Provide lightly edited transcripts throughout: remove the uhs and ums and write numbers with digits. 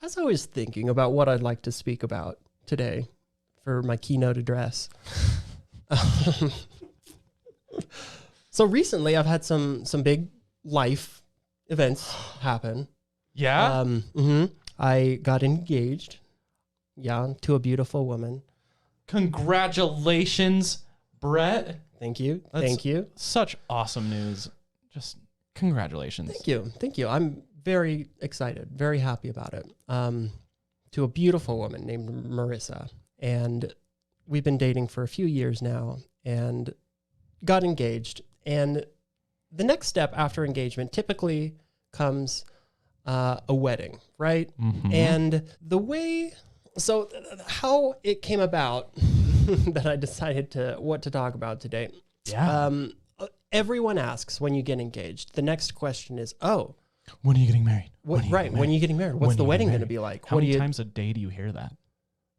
As I was thinking about what I'd like to speak about today for my keynote address. So recently I've had some big life events happen. Yeah? I got engaged, to a beautiful woman. Congratulations, Brett. Thank you. That's Thank you. Such awesome news. Just congratulations. Thank you. Thank you. I'm very excited, very happy about it. To a beautiful woman named Marissa. And we've been dating for a few years now and got engaged. And the next step after engagement typically comes a wedding, right? Mm-hmm. And how it came about that I decided what to talk about today. Yeah. Everyone asks when you get engaged. The next question is, when are you getting married? when are you getting married? What's the wedding going to be like? How many times a day do you hear that?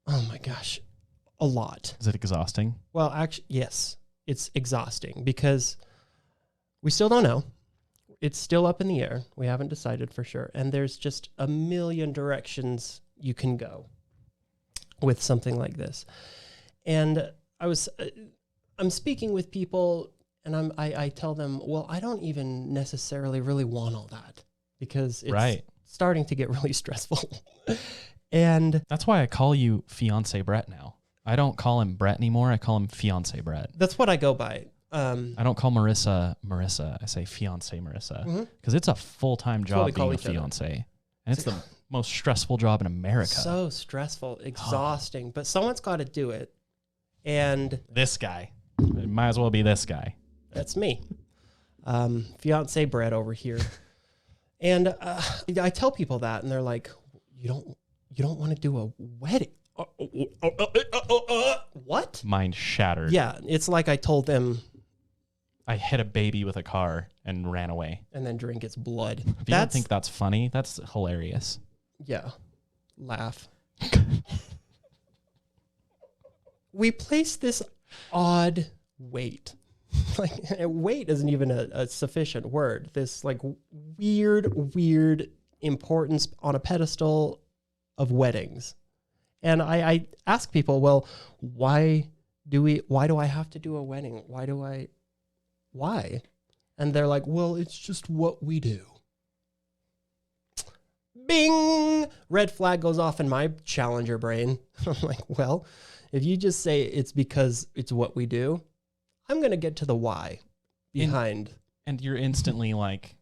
Oh my gosh, a lot. Is it exhausting? Well, actually, yes, it's exhausting because we still don't know. It's still up in the air. We haven't decided for sure. And there's just a million directions you can go with something like this. And I'm speaking with people and I tell them, well, I don't even necessarily really want all that because it's starting to get really stressful. And that's why I call you Fiance Brett now. I don't call him Brett anymore. I call him Fiance Brett. That's what I go by. I don't call Marissa. I say Fiance Marissa because it's a full-time job being a fiance. And it's the most stressful job in America. So stressful, exhausting, but someone's got to do it. And this guy, it might as well be this guy. That's me. Fiance Brett over here. And I tell people that and they're like, you don't want to do a wedding. What? Mind shattered. Yeah, it's like I told them I hit a baby with a car and ran away. And then drink its blood. If you don't think that's funny, that's hilarious. Yeah. Laugh. We place this odd weight. Like, weight isn't even a sufficient word. This like weird importance on a pedestal of weddings. And I ask people, well, why do I have to do a wedding? Why? And they're like, well, it's just what we do. Bing! Red flag goes off in my challenger brain. I'm like, well, if you just say it's because it's what we do, I'm going to get to the why behind. And you're instantly like,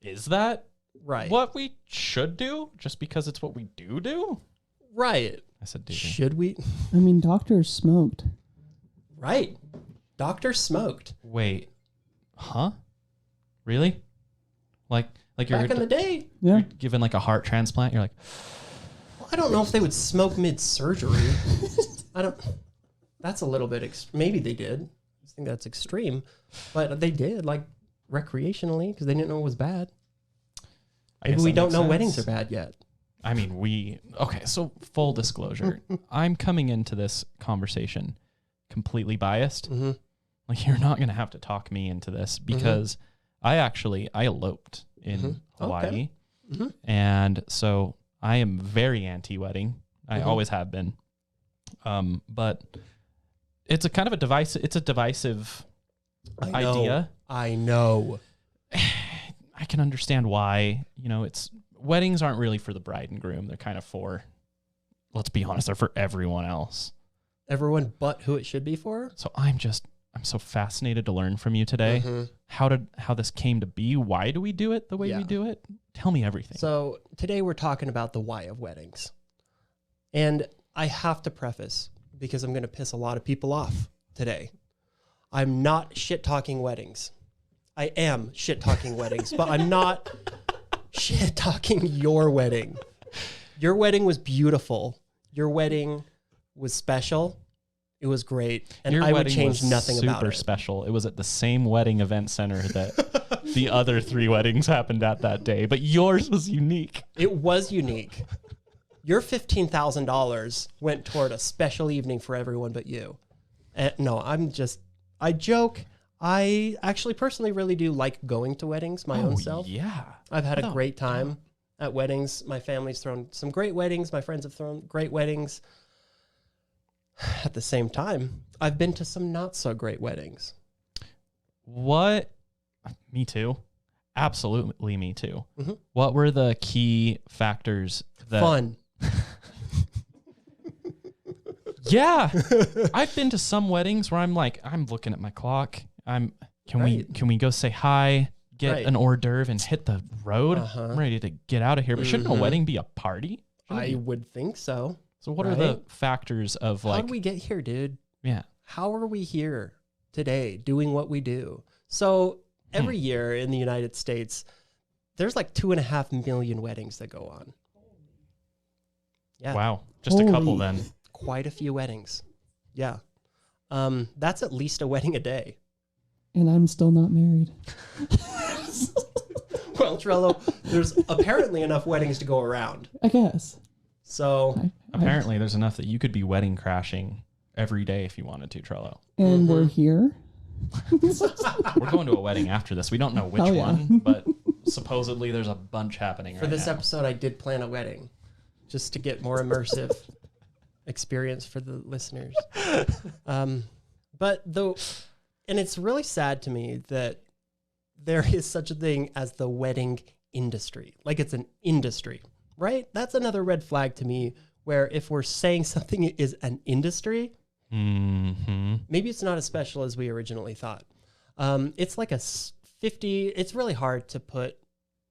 is that what we should do just because it's what we do? Right. I said, do. Should we? I mean, doctors smoked. Right. Doctors smoked. Wait. Huh? Really? Like you're back in the day. Yeah. You're given like a heart transplant. You're like, well, I don't know if they would smoke mid-surgery. That's a little bit, maybe they did. I think that's extreme. But they did, like, recreationally, because they didn't know it was bad. Maybe we don't know weddings are bad yet. I mean, so full disclosure. I'm coming into this conversation completely biased. Mm-hmm. Like, you're not going to have to talk me into this because I eloped in Hawaii. Okay. Mm-hmm. And so I am very anti-wedding. I always have been. But it's a kind of a divisive idea. I know. I can understand why, weddings aren't really for the bride and groom. They're kind of for, let's be honest, they're for everyone else. Everyone but who it should be for? So I'm so fascinated to learn from you today how this came to be. Why do we do it the way we do it? Tell me everything. So today we're talking about the why of weddings. And I have to preface, because I'm going to piss a lot of people off today. I'm not shit-talking weddings. I am shit-talking weddings, but I'm not shit-talking your wedding. Your wedding was beautiful. Your wedding was special. It was great. And I would change nothing about it. Super special. It was at the same wedding event center that the other 3 weddings happened at that day, but yours was unique. It was unique. Your $15,000 went toward a special evening for everyone but you. No, I joke. I actually personally really do like going to weddings my own self. Yeah. I've had a great time. at weddings. My family's thrown some great weddings. My friends have thrown great weddings. At the same time, I've been to some not so great weddings. What? Me too. Absolutely me too. Mhm. What were the key factors that... Fun. Yeah. I've been to some weddings where I'm like, I'm looking at my clock. Can we go say hi, get an hors d'oeuvre and hit the road? I'm ready to get out of here. But shouldn't a wedding be a party? I would think so. So what are the factors of like... How did we get here, dude? Yeah. How are we here today doing what we do? So every year in the United States, there's like 2.5 million weddings that go on. Yeah. Wow. Just a couple then. Quite a few weddings. Yeah. That's at least a wedding a day. And I'm still not married. Well, Trello, there's apparently enough weddings to go around. I guess. So apparently there's enough that you could be wedding crashing every day if you wanted to, Trello. And we're here. We're going to a wedding after this. We don't know which one, but supposedly there's a bunch happening for this episode, I did plan a wedding just to get more immersive experience for the listeners. But though, and it's really sad to me that there is such a thing as the wedding industry. Like it's an industry, right? That's another red flag to me, where if we're saying something is an industry, maybe it's not as special as we originally thought. It's like a 50, it's really hard to put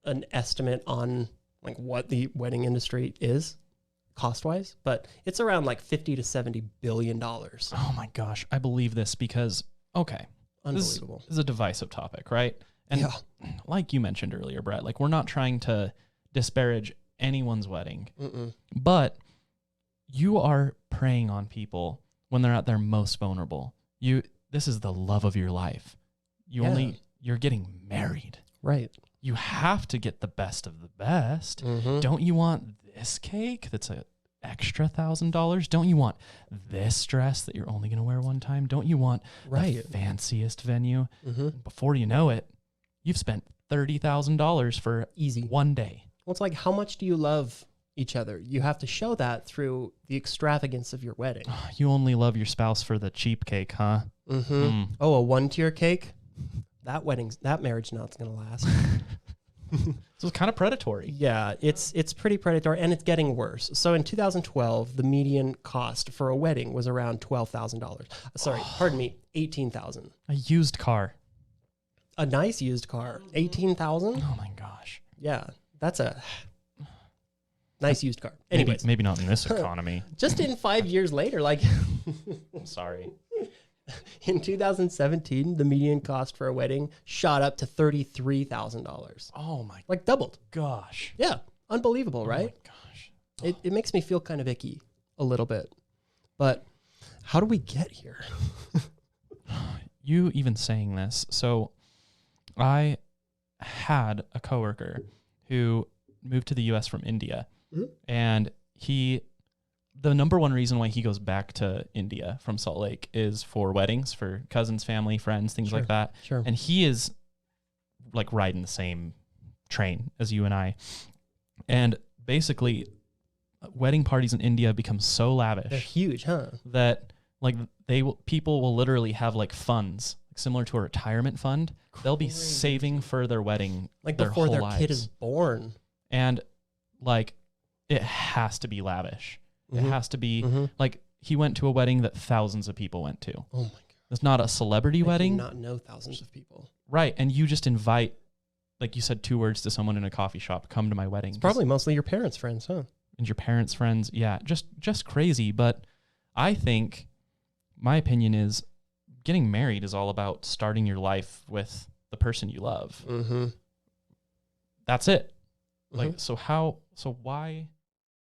an estimate on like what the wedding industry is cost-wise, but it's around like $50 to $70 billion. Oh my gosh, I believe this because, okay. Unbelievable. This is a divisive topic, right? And like you mentioned earlier, Brett, like we're not trying to disparage anyone's wedding, but you are preying on people when they're at their most vulnerable. This is the love of your life. You're getting married. Right. You have to get the best of the best. Don't you want this cake that's an extra $1,000? Don't you want this dress that you're only going to wear one time? Don't you want the fanciest venue? Before you know it, you've spent $30,000 for easy one day. Well, it's like, how much do you love each other? You have to show that through the extravagance of your wedding. You only love your spouse for the cheap cake, huh? Oh, a 1-tier cake? That marriage not's going to last. So it's kind of predatory. Yeah, it's pretty predatory, and it's getting worse. So in 2012, the median cost for a wedding was around $12,000. Sorry, pardon me, $18,000. A used car. A nice used car, $18,000? Oh my gosh. Yeah, that's a nice used car. Anyways, maybe not in this economy. Just in 5 years later, like... I'm sorry. In 2017, the median cost for a wedding shot up to $33,000. Oh my, like doubled. Gosh. Yeah, unbelievable, right? Oh my gosh. It makes me feel kind of icky a little bit. But how do we get here? You even saying this. So I had a coworker who moved to the US from India, and the number one reason why he goes back to India from Salt Lake is for weddings, for cousins, family, friends, things like that. Sure. And he is like riding the same train as you and I. And basically, wedding parties in India become so lavish. They're huge, huh? That like people will literally have like funds similar to a retirement fund. Crazy. They'll be saving for their wedding like their before whole their lives. Kid is born. And like it has to be lavish. It has to be like he went to a wedding that thousands of people went to. Oh my God. It's not a celebrity wedding. I do not know thousands of people. Right. And you just invite, like you said, 2 words to someone in a coffee shop, come to my wedding. It's probably mostly your parents' friends, huh? And your parents' friends. Yeah. Just crazy. But I think my opinion is getting married is all about starting your life with the person you love. That's it. Like, so why